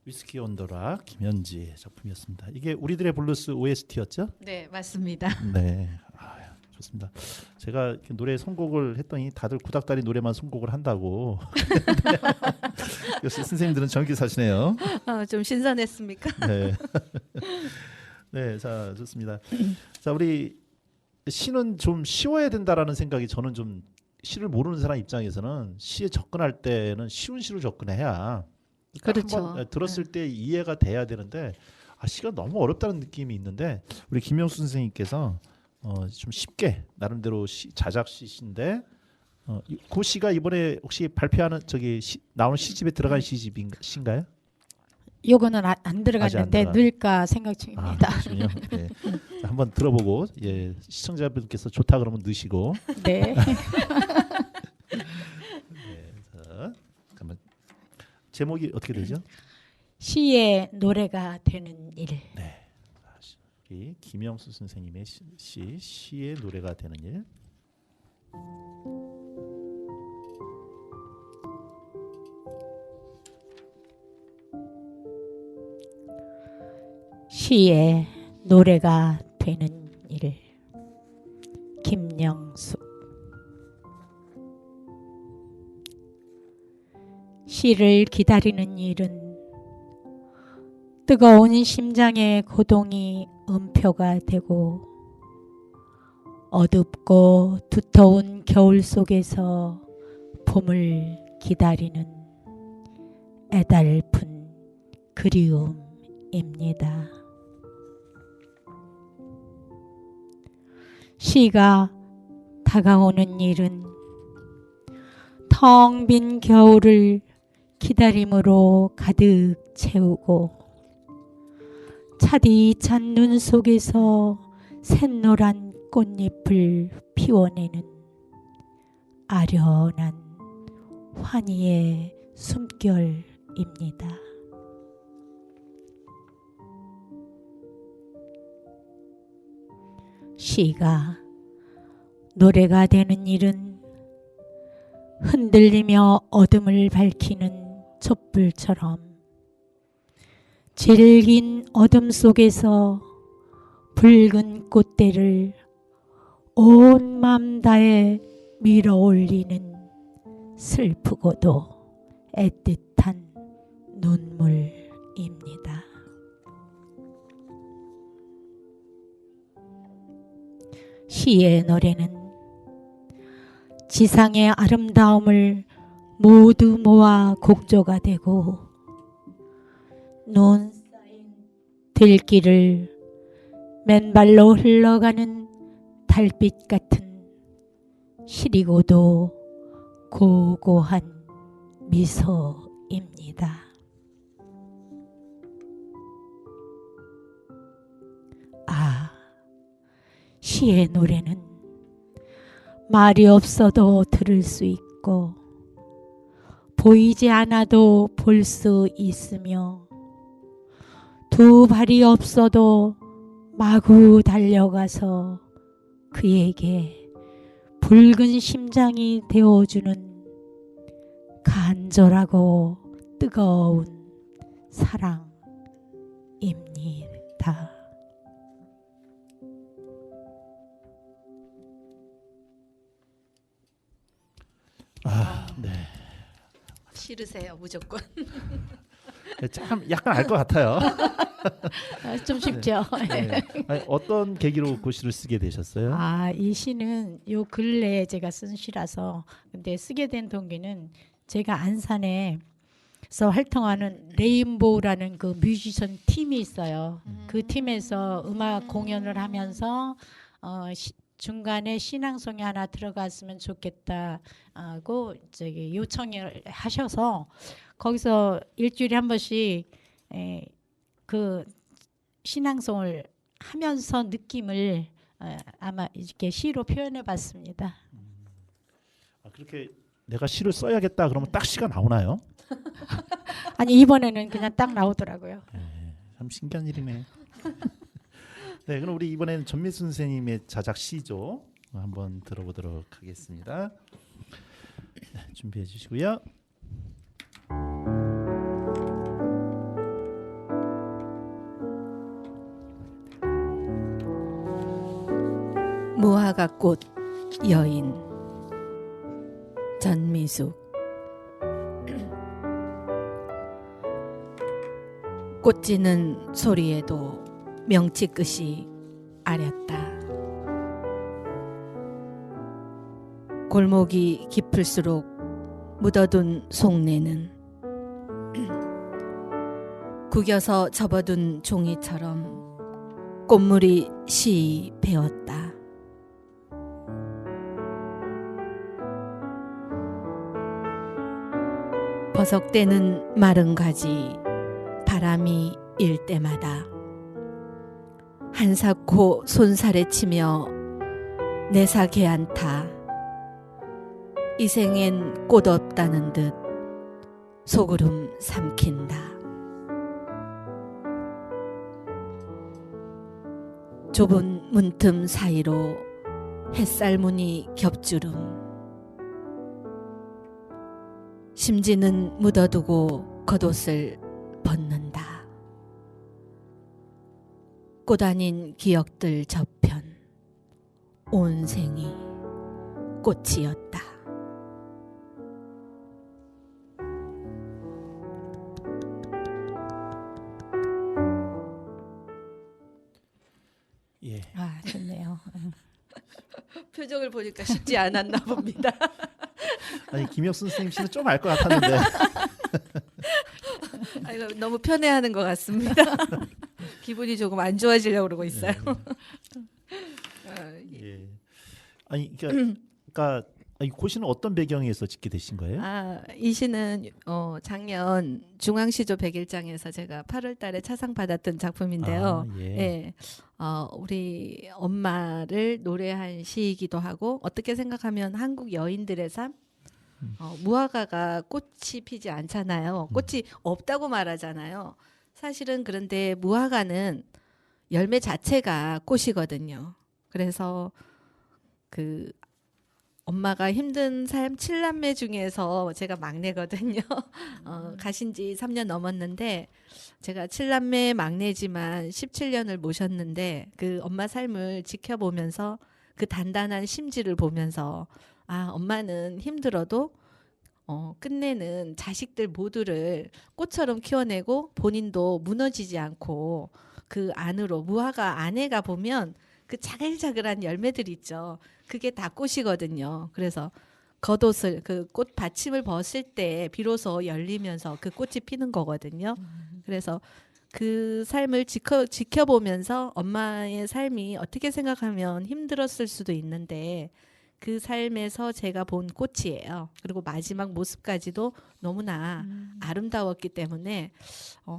위스키 온더라 김현지의 작품이었습니다. 이게 우리들의 블루스 OST였죠? 네, 맞습니다. 네, 좋습니다. 제가 이렇게 노래 선곡을 했더니 다들 구닥다리 노래만 선곡을 한다고. 역시 선생님들은 전기사시네요. 좀 신선했습니까? 네. 네, 자 좋습니다. 자 우리 시는 좀 쉬워야 된다라는 생각이 저는 좀 시를 모르는 사람 입장에서는 시에 접근할 때는 쉬운 시로 접근해야 그렇죠. 한번 들었을 때 이해가 돼야 되는데 시가 너무 어렵다는 느낌이 있는데 우리 김영수 선생님께서 좀 쉽게 나름대로 자작 시인데 그 시가 이번에 혹시 발표하는 나오는 시집에 들어간 시인가요? 요거는 안 아직 들어갔는데 안 넣을까 생각 중입니다. 그렇군요. 네. 자, 한번 들어보고 시청자분께서 좋다 그러면 넣으시고. 네. 네, 자, 잠깐만. 제목이 어떻게 되죠? 시의 노래가 되는 일. 네. 우리 김영수 선생님의 시의 노래가 되는 일. 시의 노래가 되는 일. 김영수. 시를 기다리는 일은 뜨거운 심장의 고동이 음표가 되고 어둡고 두터운 겨울 속에서 봄을 기다리는 애달픈 그리움입니다. 시가 다가오는 일은 텅 빈 겨울을 기다림으로 가득 채우고 차디찬 눈 속에서 샛노란 꽃잎을 피워내는 아련한 환희의 숨결입니다. 시가 노래가 되는 일은 흔들리며 어둠을 밝히는 촛불처럼 질긴 어둠 속에서 붉은 꽃대를 온 맘 다해 밀어 올리는 슬프고도 애틋한 눈물입니다. 시의 노래는 지상의 아름다움을 모두 모아 곡조가 되고 눈 쌓인 들길을 맨발로 흘러가는 달빛 같은 시리고도 고고한 미소입니다. 시의 노래는 말이 없어도 들을 수 있고 보이지 않아도 볼 수 있으며 두 발이 없어도 마구 달려가서 그에게 붉은 심장이 되어주는 간절하고 뜨거운 사랑입니다. 네. 싫으세요, 무조건. 참 약간 알 것 같아요. 좀 쉽죠. 네. 아니, 어떤 계기로 그 시를 쓰게 되셨어요? 이 시는 요 근래에 제가 쓴 시라서 근데 쓰게 된 동기는 제가 안산에서 활동하는 레인보우라는 그 뮤지션 팀이 있어요. 그 팀에서 음악 공연을 하면서 중간에 신앙송이 하나 들어갔으면 좋겠다 하고 요청을 하셔서 거기서 일주일에 한 번씩 그 신앙송을 하면서 느낌을 아마 이렇게 시로 표현해봤습니다. 그렇게 내가 시를 써야겠다 그러면 딱 시가 나오나요? 아니 이번에는 그냥 딱 나오더라고요. 참 신기한 일이네. 네, 그럼 우리 이번에는 전미수 선생님의 자작 시조 한번 들어보도록 하겠습니다. 네, 준비해 주시고요. 무화과꽃 여인 전미숙. 꽃지는 소리에도 명치 끝이 아렸다. 골목이 깊을수록 묻어둔 속내는 구겨서 접어둔 종이처럼 꽃물이 시이 배었다. 버석대는 마른 가지 바람이 일 때마다 한사코 손살에 치며 내사 개안타 이 생엔 꽃 없다는 듯 소구름 삼킨다. 좁은 문틈 사이로 햇살무늬 겹주름 심지는 묻어두고 겉옷을 벗는다. 꽃 아닌 기억들 저편 온 생이 꽃이었다. 예. 아, 좋네요. 표정을 보니까 쉽지 않았나 봅니다. 아니 김혁순 선생님 씨는 좀 알 것 같았는데. 이거 너무 편해하는 것 같습니다. 기분이 조금 안 좋아지려고 그러고 있어요. 예. 아니 그러니까 이 고시는 어떤 배경에서 짓게 되신 거예요? 이 시는 작년 중앙시조 100일장에서 제가 8월달에 차상 받았던 작품인데요. 예. 예. 우리 엄마를 노래한 시이기도 하고 어떻게 생각하면 한국 여인들의 삶. 무화과가 꽃이 피지 않잖아요. 꽃이 없다고 말하잖아요. 사실은 그런데 무화과는 열매 자체가 꽃이거든요. 그래서 그 엄마가 힘든 삶 7남매 중에서 제가 막내거든요. 가신 지 3년 넘었는데 제가 7남매 막내지만 17년을 모셨는데 그 엄마 삶을 지켜보면서 그 단단한 심지를 보면서 엄마는 힘들어도 끝내는 자식들 모두를 꽃처럼 키워내고 본인도 무너지지 않고 그 안으로 무화과 안에 가 보면 그 자글자글한 열매들 있죠. 그게 다 꽃이거든요. 그래서 겉옷을 그 꽃 받침을 벗을 때 비로소 열리면서 그 꽃이 피는 거거든요. 그래서 그 삶을 지켜보면서 엄마의 삶이 어떻게 생각하면 힘들었을 수도 있는데 그 삶에서 제가 본 꽃이에요. 그리고 마지막 모습까지도 너무나 아름다웠기 때문에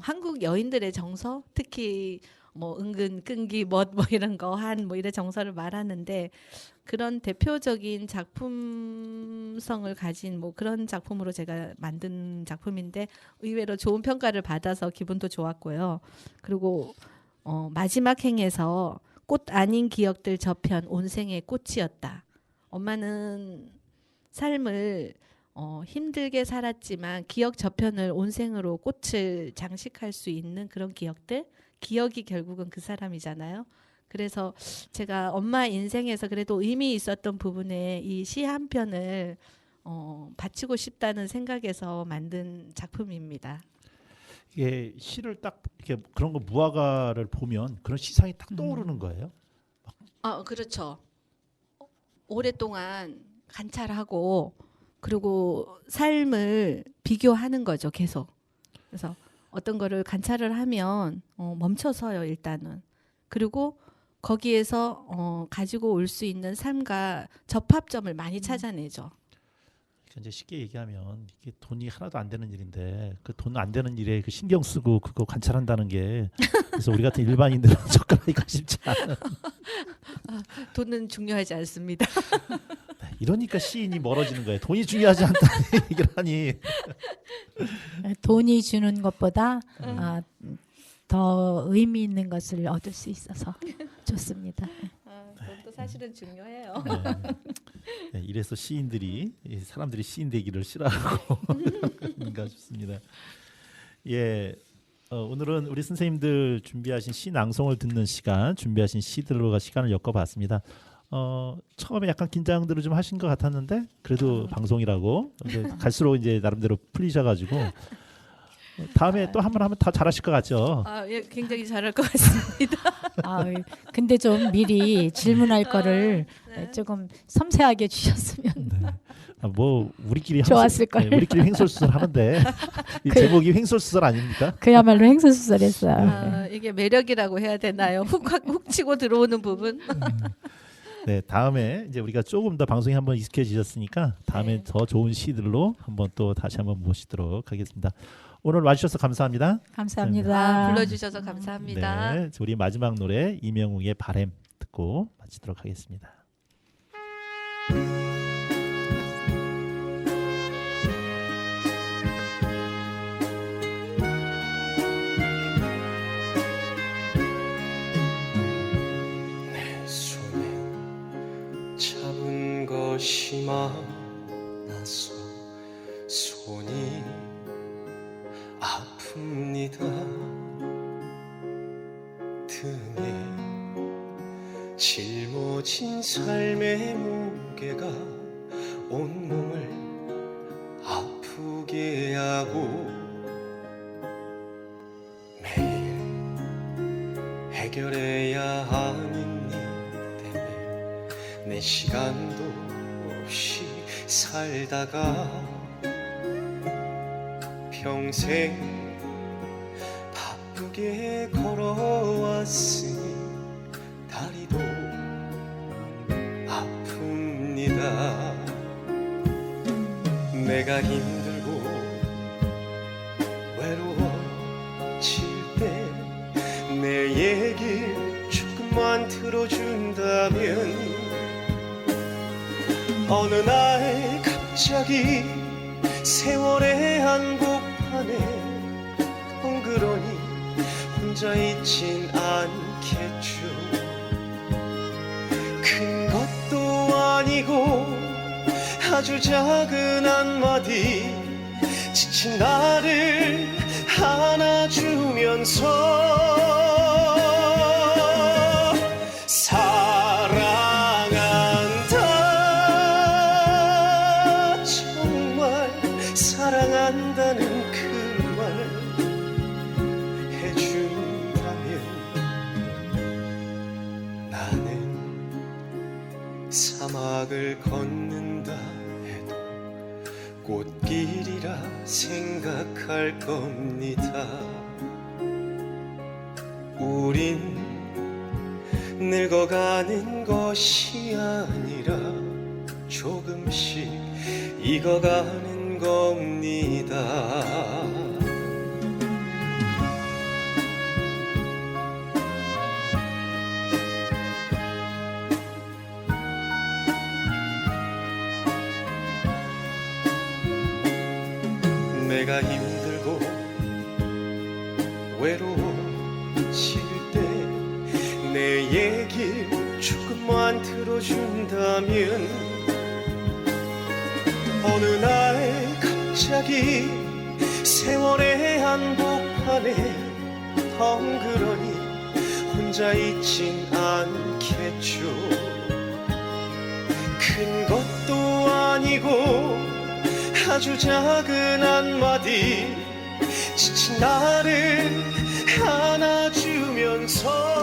한국 여인들의 정서, 특히 뭐 은근 끈기 뭐 이런 거 한 뭐 이런 정서를 말하는데 그런 대표적인 작품성을 가진 뭐 그런 작품으로 제가 만든 작품인데 의외로 좋은 평가를 받아서 기분도 좋았고요. 그리고 마지막 행에서 꽃 아닌 기억들 저편 온생의 꽃이었다. 엄마는 삶을 힘들게 살았지만 기억 저편을 온생으로 꽃을 장식할 수 있는 그런 기억들, 기억이 결국은 그 사람이잖아요. 그래서 제가 엄마 인생에서 그래도 의미 있었던 부분에 이 시 한 편을 바치고 싶다는 생각에서 만든 작품입니다. 이게 시를 딱 이렇게 그런 거 무화과를 보면 그런 시상이 딱 떠오르는 거예요. 그렇죠. 오랫동안 관찰하고 그리고 삶을 비교하는 거죠, 계속. 그래서 어떤 거를 관찰을 하면 멈춰서요, 일단은. 그리고 거기에서 가지고 올 수 있는 삶과 접합점을 많이 찾아내죠. 이제 쉽게 얘기하면 이게 돈이 하나도 안 되는 일인데 그 돈 안 되는 일에 그 신경 쓰고 그거 관찰한다는 게 그래서 우리 같은 일반인들은 접근하기가 쉽지 않은. 돈은 중요하지 않습니다. 이러니까 시인이 멀어지는 거예요. 돈이 중요하지 않다는 얘기를 하니. 돈이 주는 것보다 더 의미 있는 것을 얻을 수 있어서 좋습니다. 돈도 사실은 중요해요. 네, 이래서 사람들이 시인 되기를 싫어하고 인가 싶습니다. 예, 오늘은 우리 선생님들 준비하신 시 낭송을 듣는 시간, 준비하신 시들로 시간을 엮어봤습니다. 처음에 약간 긴장들을 좀 하신 것 같았는데 그래도 방송이라고 이제 갈수록 이제 나름대로 풀리셔가지고 다음에 또 한 번 하면 다 잘하실 것 같죠. 아, 예, 굉장히 잘할 것 같습니다. 아, 근데 좀 미리 질문할 거를 네. 조금 섬세하게 주셨으면 네. 뭐 우리끼리 좋았을 걸. 우리끼리 횡설수설 하는데 이 제목이 횡설수설 아닙니까? 그야말로 행설수설했어요. 아, 이게 매력이라고 해야 되나요? 훅 치고 들어오는 부분. 네, 다음에 이제 우리가 조금 더 방송에 한번 익숙해지셨으니까 다음에 네. 더 좋은 시들로 한번 또 다시 한번 모시도록 하겠습니다. 오늘 와주셔서 감사합니다. 감사합니다. 아, 불러주셔서 감사합니다. 네, 우리 마지막 노래 이명웅의 바램 듣고 마치도록 하겠습니다. 내 손에 잡은 것이 많아서 손이 아픕니다. 등에 짊어진 삶의 무게가 온몸을 아프게 하고 매일 해결해야 하는 일 때문에 내 시간도 없이 살다가 평생 바쁘게 걸어왔으니 다리도 아픕니다. 내가 힘들고 외로워질 때 내 얘기 조금만 들어준다면 어느 날 갑자기 세월의 한복판에 덩그러니 혼자 있진 않겠죠. 큰 것도 아니고 아주 작은 한마디 지친 나를 안아주면서 사랑한다 정말 사랑한다는 그 말 해준다면 나는 사막을 걷는다 해도 꽃길이라 생각할 겁니다. 우린 늙어가는 것이 아니라 조금씩 익어가는 겁니다. 내가 힘들고 외로워질 때 내 얘기 조금만 들어준다면 어느 날 갑자기 세월의 한복판에 덩그러니 혼자 있진 않겠죠. 큰 것도 아니고 아주 작은 한마디 지친 나를 안아주면서